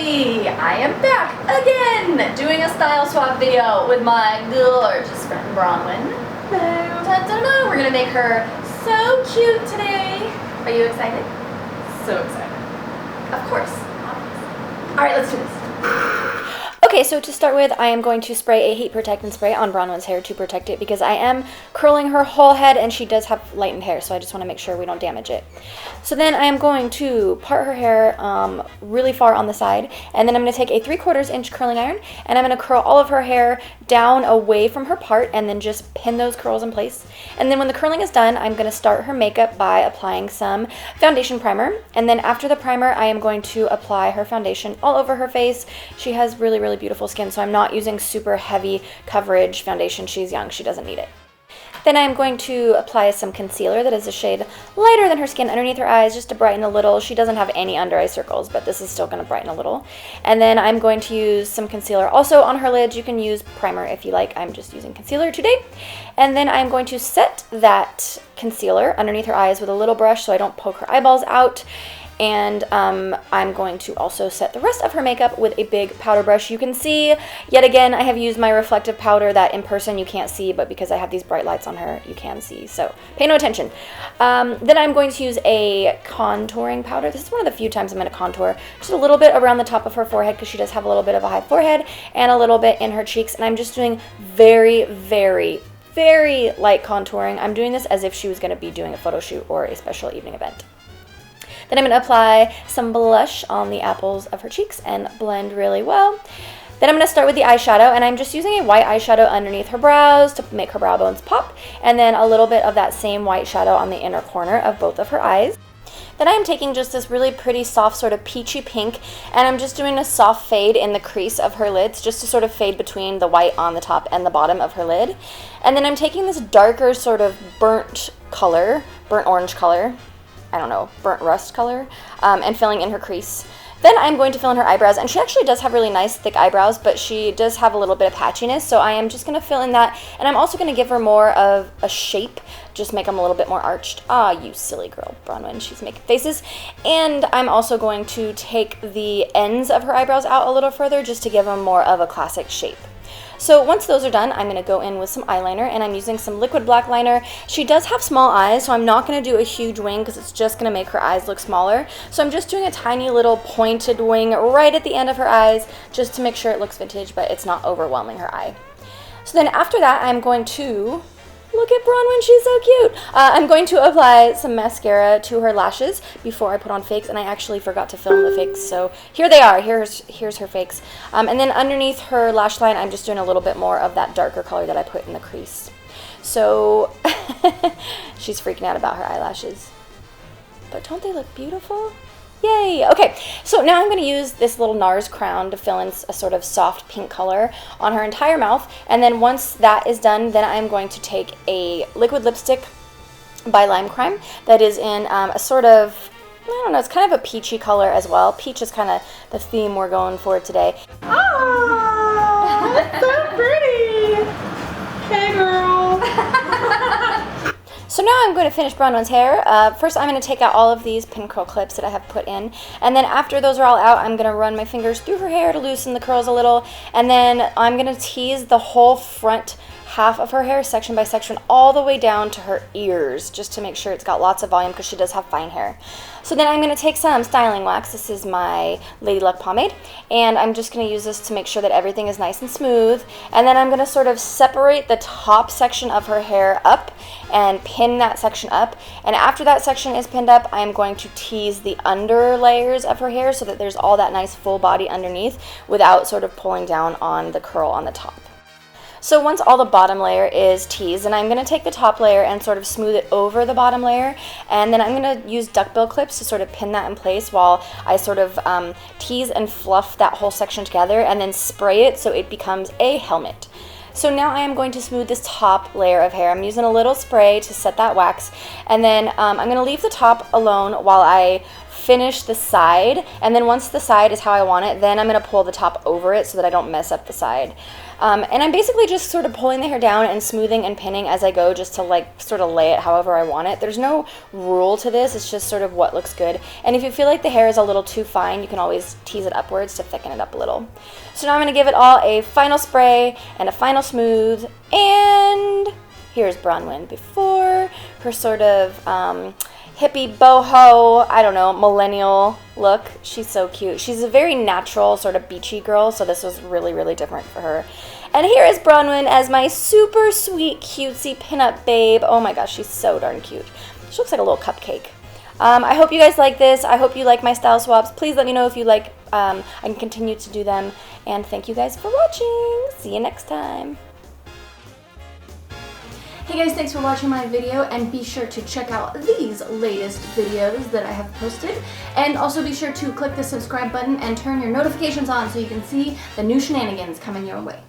everybody! I am back again doing a style swap video with my gorgeous friend Bronwyn. Hello! We're gonna make her so cute today. Are you excited? So excited. Of course. Alright, let's do this. Okay, so to start with, I am going to spray a heat protectant spray on Bronwyn's hair to protect it because I am curling her whole head and she does have lightened hair, so I just want to make sure we don't damage it. So then I am going to part her hair really far on the side, and then I'm going to take a 3/4 inch curling iron and I'm going to curl all of her hair down away from her part and then just pin those curls in place. And then when the curling is done, I'm going to start her makeup by applying some foundation primer, and then after the primer, I am going to apply her foundation all over her face. She has really beautiful skin, so I'm not using super heavy coverage foundation. She's young, she doesn't need it. Then I'm going to apply some concealer that is a shade lighter than her skin underneath her eyes, just to brighten a little. She doesn't have any under eye circles, but this is still going to brighten a little. And then I'm going to use some concealer also on her lids. You can use primer if you like. I'm just using concealer today. And then I'm going to set that concealer underneath her eyes with a little brush so I don't poke her eyeballs out. And I'm going to also set the rest of her makeup with a big powder brush. You can see, yet again, I have used my reflective powder that in person you can't see, but because I have these bright lights on her, you can see, so pay no attention. Then I'm going to use a contouring powder. This is one of the few times I'm going to contour. Just a little bit around the top of her forehead because she does have a little bit of a high forehead, and a little bit in her cheeks, and I'm just doing very light contouring. I'm doing this as if she was going to be doing a photo shoot or a special evening event. Then I'm going to apply some blush on the apples of her cheeks and blend really well. Then I'm going to start with the eyeshadow, and I'm just using a white eyeshadow underneath her brows to make her brow bones pop, and then a little bit of that same white shadow on the inner corner of both of her eyes. Then I am taking just this really pretty soft sort of peachy pink, and I'm just doing a soft fade in the crease of her lids just to sort of fade between the white on the top and the bottom of her lid. And then I'm taking this darker sort of burnt orange color, I don't know, burnt rust color, and filling in her crease. Then I'm going to fill in her eyebrows, and she actually does have really nice thick eyebrows, but she does have a little bit of patchiness, so I am just going to fill in that, and I'm also going to give her more of a shape, just make them a little bit more arched. Ah, you silly girl, Bronwyn, she's making faces. And I'm also going to take the ends of her eyebrows out a little further just to give them more of a classic shape. So once those are done, I'm going to go in with some eyeliner, and I'm using some liquid black liner. She does have small eyes, so I'm not going to do a huge wing because it's just going to make her eyes look smaller. So I'm just doing a tiny little pointed wing right at the end of her eyes just to make sure it looks vintage, but it's not overwhelming her eye. So then after that, I'm going to... Look at Bronwyn, she's so cute. I'm going to apply some mascara to her lashes before I put on fakes, and I actually forgot to film the fakes, so here they are. Here's her fakes. And then underneath her lash line, I'm just doing a little bit more of that darker color that I put in the crease. So she's freaking out about her eyelashes. But don't they look beautiful? Yay! Okay, so now I'm going to use this little NARS crown to fill in a sort of soft pink color on her entire mouth, and then once that is done, then I'm going to take a liquid lipstick by Lime Crime that is in a sort of, I don't know, it's kind of a peachy color as well. Peach is kind of the theme we're going for today. Oh, that's so pretty! Hey girl! So now I'm going to finish Bronwyn's hair. First I'm going to take out all of these pin curl clips that I have put in, and then after those are all out, I'm going to run my fingers through her hair to loosen the curls a little, and then I'm going to tease the whole front half of her hair, section by section, all the way down to her ears, just to make sure it's got lots of volume because she does have fine hair. So then I'm going to take some styling wax. This is my Lady Luck pomade, and I'm just going to use this to make sure that everything is nice and smooth. And then I'm going to sort of separate the top section of her hair up and pin that section up. And after that section is pinned up, I'm going to tease the under layers of her hair so that there's all that nice full body underneath without sort of pulling down on the curl on the top. So once all the bottom layer is teased, and I'm going to take the top layer and sort of smooth it over the bottom layer, and then I'm going to use duckbill clips to sort of pin that in place while I sort of tease and fluff that whole section together and then spray it so it becomes a helmet. So now I am going to smooth this top layer of hair. I'm using a little spray to set that wax, and then I'm going to leave the top alone while I finish the side, and then once the side is how I want it, then I'm going to pull the top over it so that I don't mess up the side. And I'm basically just sort of pulling the hair down and smoothing and pinning as I go, just to like sort of lay it however I want it. There's no rule to this, it's just sort of what looks good. And if you feel like the hair is a little too fine, you can always tease it upwards to thicken it up a little. So now I'm going to give it all a final spray and a final smooth, and here's Bronwyn before her sort of hippie boho, I don't know, millennial look. She's so cute. She's a very natural sort of beachy girl, so this was really, really different for her. And here is Bronwyn as my super sweet, cutesy pinup babe. Oh my gosh, she's so darn cute. She looks like a little cupcake. I hope you guys like this. I hope you like my style swaps. Please let me know if you like. I can continue to do them. And thank you guys for watching. See you next time. Hey guys, thanks for watching my video, and be sure to check out these latest videos that I have posted. And also be sure to click the subscribe button and turn your notifications on so you can see the new shenanigans coming your way.